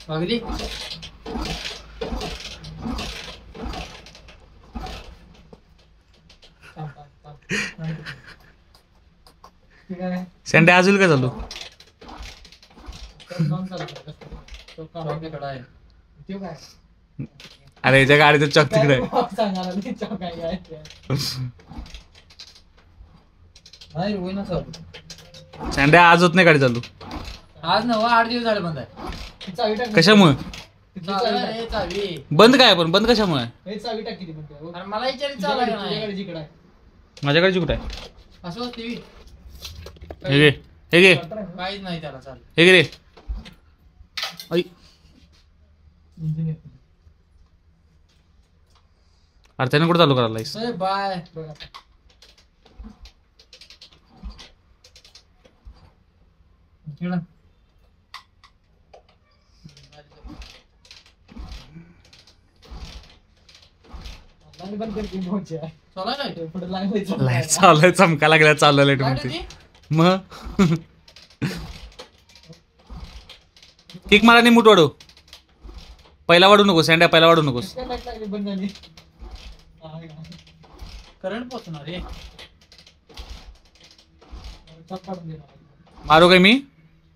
अगदी संडे अजून काय चालू? अरे याच्या गाडीचं चॉक तिकडे संडे आज होत नाही गाडी चालू. आज नव 8 दिवस झाले बंद आहे. कशामुळे बंद? काय पण बंद कशामुळे? मला माझ्याकडे कुठे आहे? असं टीव्ही हे घे, हे घे, काहीच नाही त्याला. चाल हे घे रे. ऐ अरे त्याने कुठं चालू करायला? बाय लाईट चालू चमका लागल्या चालू लाईट म्हणते. मग किक मारा आणि मूठ वाढव. पहिला वाढू नको सँड्या, पहिला वाढू नकोस. करंट पोचणार रे. मारू काय मी?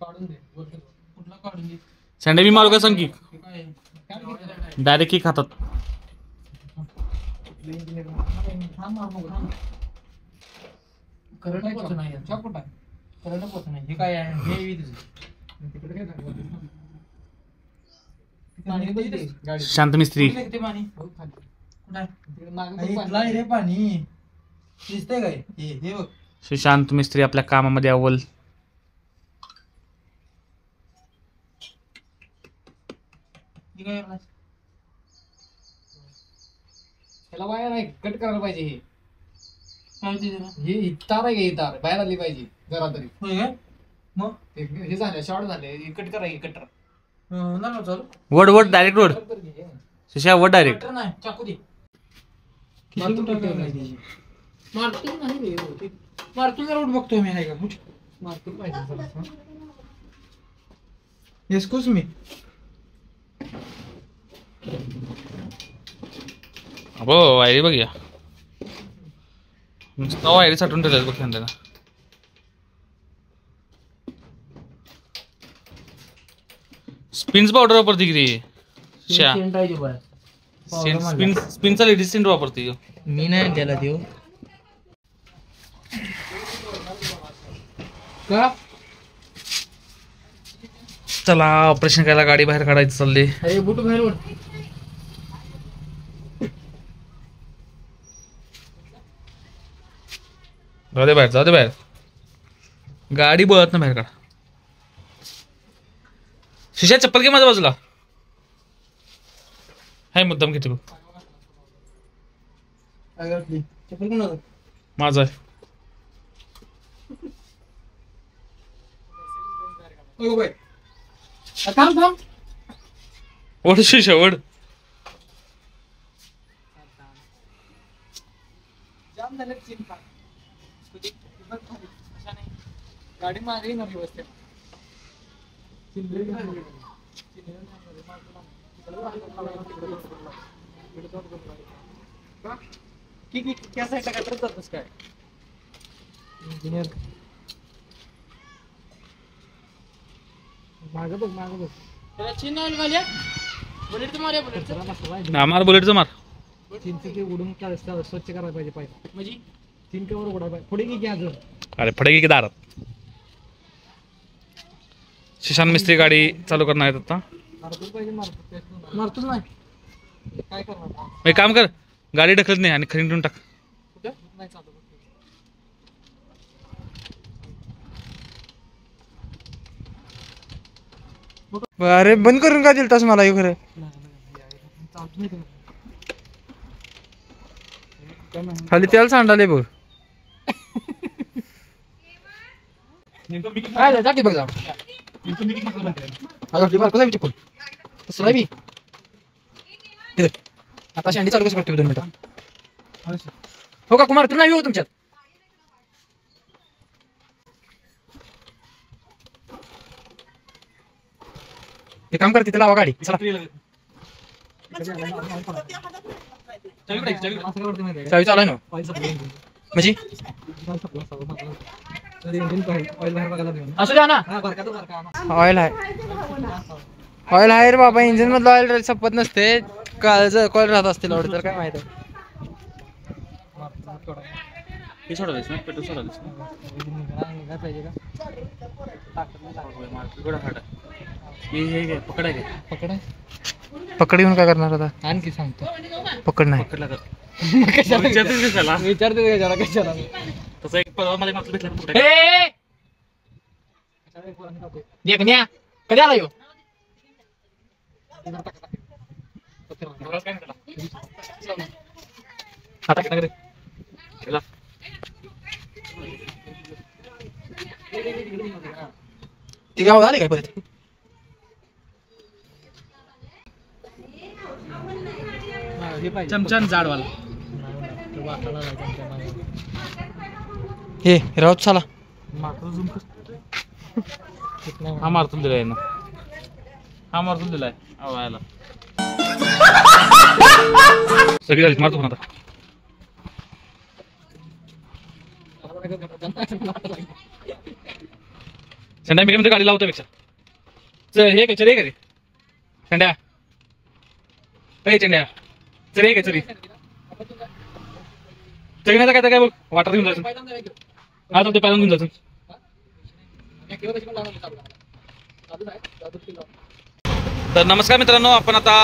काढून दे. कुठला काढून दे? सँड्या मी मारू काय सांग? किक डायरेक्ट किक हातात. करंट पोच नाही. करंट पोच नाही. हे काय आहे? हे शांत मिस्त्री. पाणी रे. पाणी दिसतंय काय? हे बघ. सुशांत मिस्त्री आपल्या कामामध्ये अव्वल. ह्याला वायर नाही, कट करायला पाहिजे. हे तार आहे का? ही तार बाहेर आली पाहिजे जरा तरी. मग हे झालं, शॉर्ट झाले. कट करायचे. कटर वड वड डायरेक्ट वड. सुशा वड डायरेक्ट. नाही चाकू दे. मारतून नाही रे. मारतून जरा उठ बघतोय मी. आहे का? मारतून पाहिजे. Excuse me. अबो वायरी बघ या. नुसतं वायरी साठवून ठेवल्यात बघ त्यांना. स्पिन्स पावडर वापरते की रे? स्पिनचा लेडीज सेंट वापरते. मी नाही त्याला देऊ का? चला ऑपरेशन करायला गाडी बाहेर काढायची चालली. अरे बुट बाहेर ओढ. जाऊ दे बाहेर, जाऊ दे बाहेर. गाडी बळत ना बाहेर काढ. शिशा चप्पल घे माझ्या बाजूला. हाय मुद्दाम किती बघ. माझा आहे. थांब. ओढ शिशा ओढ. गाडी मागे ना व्यवस्थित. क्या साईडला काय करत जातोस काय? इंजिनियर मागे बघ. त्याला चिन्ह नाही घाल्या. बुलेटचं मार. बुलेटचं मार. बुलेटचं मार. चिन्ह ते उडून स्वच्छ करायला पाहिजे. पाहिजे म्हणजे चिन्ह केवर उडायला पाहिजे. पुढे की अजून. अरे पुढे की दारात. सुशांत मिस्त्री गाडी चालू करणार आहेत आता. मारतोच नाही. काय करणार? एक काम कर, गाडी ढकलत नाही आणि खरीदून टाक. नाही चालू. अरे बंद करून का दिलतास मला? हे खरं खाली त्याला सांडाले बघ. जाती बघ. आता शेंडी चालू कसं करतो? 2 मिनिटं. हो का कुमार? तुला नाही हो तुमच्यात. हे काम करते त्याला गाडी चला चावी चालू आहे ना म्हणजे असू द्या ना ऑइल आहे ऑइल आहे रे बाबा इंजिन मधलं ऑइल संपत नसते काळज कॉल राहत असते ऑर्डर तर काय माहित आहे हे सोडायच ना पेट्रोल सोडायच हे पकड आहे का पकड पकड घेऊन काय करणार आता आणखी सांगतो पकड नाही पकडला कर विचारते कशाला कशाला तसं एक परवा मला मागचं भेटला पकड देखण्या कधी आला येऊ आता काय केला ती गाव आली काय परत चमचा जाडवाला हे राहत चला हा मारतून दिलाय ना हा मारतून दिलाय आवायला सगळी झाली मारतो आता संध्या मी गाडी लावतो पेक्षा चल हे काय चल हे संध्या काही चंड्या चल हे काय चरी चगण्याचा काय काय बघ वाटर घेऊन जायचं हा तर ते पहिल्यांदा घेऊन जायचं तर नमस्कार मित्रांनो आपण आता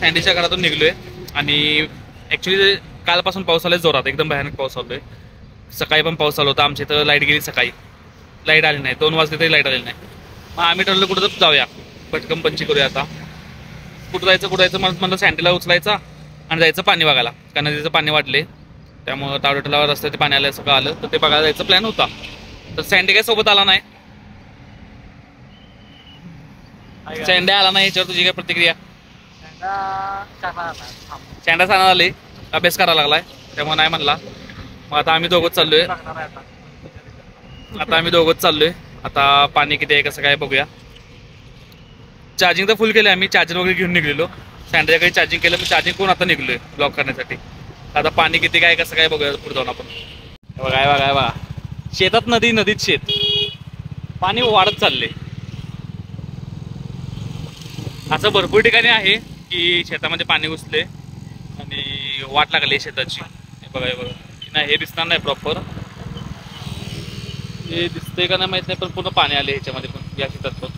सँडीच्या घरातून निघलोय आणि ऍक्च्युली कालपासून पाऊस आलाय जोरात एकदम भयानक पाऊस आलोय सकाळी पण पाऊस आला होता आमच्या इथं लाईट गेली सकाळी लाईट आली नाही 2 वाजले तरी लाईट आली नाही मग आम्ही ठरवलं कुठं तर जाऊया पटकन पंची करूया आता कुठं जायचं म्हणलं सँडीला उचलायचा आणि जायचं पाणी बघायला कारण नदीचं पाणी वाढले त्यामुळं तावडेटला रस्त्यात पाणी आलं सगळं आलं तर ते बघायला जायचं प्लॅन होता तर सँडी काय सोबत आला नाही सँड्या आला नाही याच्यावर तुझी काय प्रतिक्रिया सँडा सांगणार आले अभ्यास करायला लागलाय त्यामुळे नाही म्हणला मग आता आम्ही दोघंच चाललोय आता पाणी किती आहे कसं काय बघूया चार्जिंग तर फुल केलं आम्ही चार्जर वगैरे घेऊन निघलेलो सँड्याच्या काही चार्जिंग केलं मी चार्जिंग करून आता निघलोय ब्लॉक करण्यासाठी आता पाणी किती काय कसं काय बघूया पुढे जाऊन आपण बघा शेतात नदी नदीत शेत पाणी वाढत चालले असं भरपूर ठिकाणी आहे की शेतामध्ये पाणी घुसले आणि वाट लागली शेताची बघा नाही हे दिसणार नाही प्रॉपर हे दिसतंय का नाही माहित नाही पण पूर्ण पाणी आले ह्याच्यामध्ये पण या शेतात पण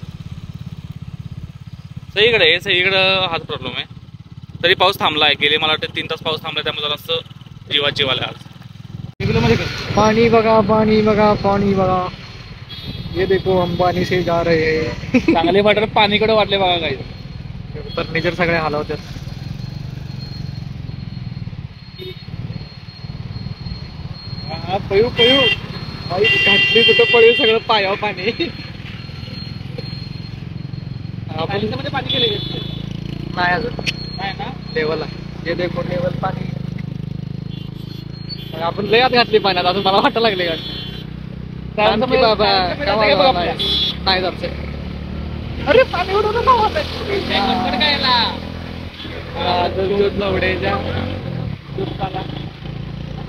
सगळीकडे हाच प्रॉब्लेम आहे तरी पाऊस थांबलाय गेले मला वाटतं 3 तास पाऊस थांबलाय त्यामुळे जरा जीवाला आज पानी बगा ये देखो हम पानी से जा रहे हैं चांगले वाटर पाणीकडे वाटले बघा काही तर नेचर सगळे हलवतात पळू घातली कुठं पळू सगळं पायावर पाणी पाणी गेले नाही अजून नाही ना लेवल आहे ये देखो लेवल पाणी आपण लय आत घातली पाण्यात अजून मला वाटायला लागले नाही जात अरे पाणी उडवलं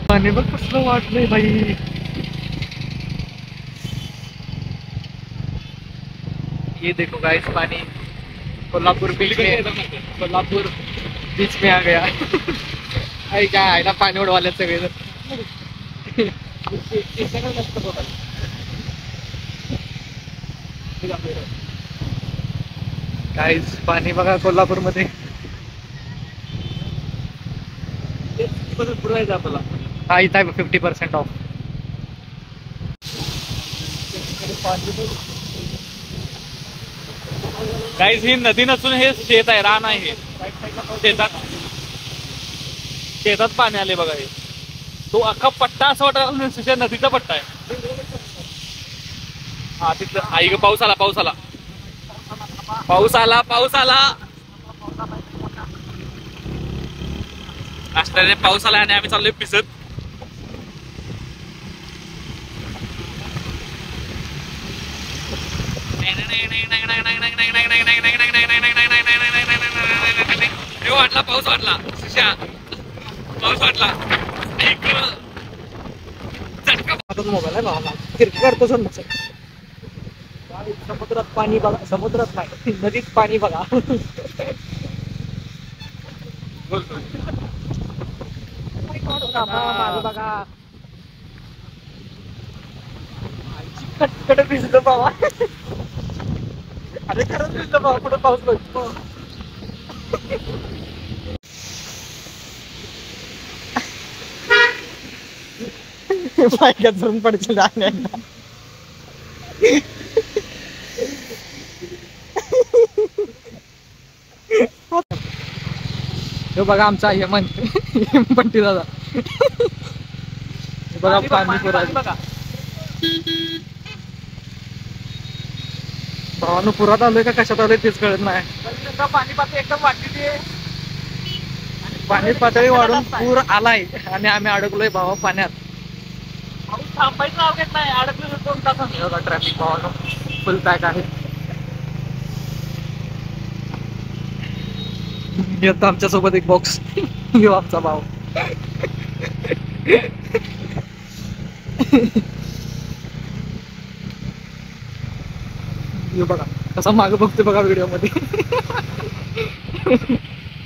पाणी बघ कसलं वाटलंय भाई ये देखो गाइस पानी कोल्हापुर बीच में आ गया काय आहे ना पाणी उडवायला सगळे गाइस पाणी बघा कोल्हापूर मध्ये आपल्याला हा इथं आहे 50% ऑफ काहीच ही नदी नसून हे शेत आहे रान आहे शेतात पाणी आले बघा हे तो अख्खा पट्टा असं वाटत नदीचा पट्टा आहे हा तिथलं आई ग पाऊस आला असल्याने पाऊस आला आणि आम्ही चाललोय पिसत वाटला पाऊस वाटला शिष्या पाऊस वाटला मोबाईल आहे बाबा क्रिकेट करतो समुद्रात पाणी बघा समुद्रात नाही नदीत पाणी बघा माझं बघा कटकट भिजलं बाबा अरे खरंच भिजलं बाबा कुठं पाऊस पडतो बायकात धरून पडतील हे बघा आमचा हेमंती दादा बघा पाणी बघा भावानं पुरात आलोय का कशात आलोय तेच कळत नाही पाणी पातळी एकदम वाढली पाणी पातळी वाढून पूर आलाय आणि आम्ही अडकलोय भावा पाण्यात थांबायचं नाव घेत नाही अडकलो 2 तास ट्रॅफिक भावानं फुल पॅक आहे येतो आमच्या सोबत एक बॉक्स घेऊ आमचा भाव बघा कसा माग बघतोय बघा व्हिडिओ मध्ये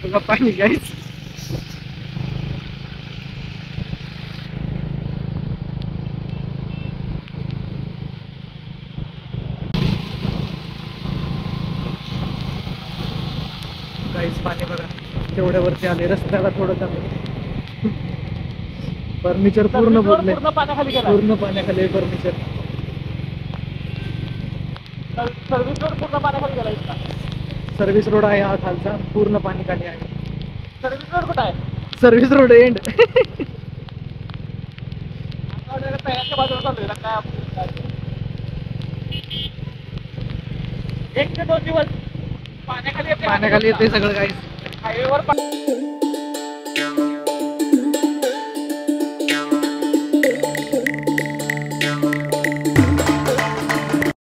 बघा पाणी गाईस पाणी बघा तेवढ्यावरती आले रस्त्याला थोडं कमी फर्निचर पूर्ण बुडले पाण्याखाली पूर्ण पाण्याखाली फर्निचर सर्व्हिस रोड पूर्ण पाण्याखाली गेला सर्व्हिस रोड आहे हा खालचा पूर्ण पाणी खाली आहे सर्व्हिस रोड कुठं आहे सर्व्हिस रोड एंड बाजूला काय 1 ते 2 दिवस पाण्याखाली येते सगळं काही हायवेवर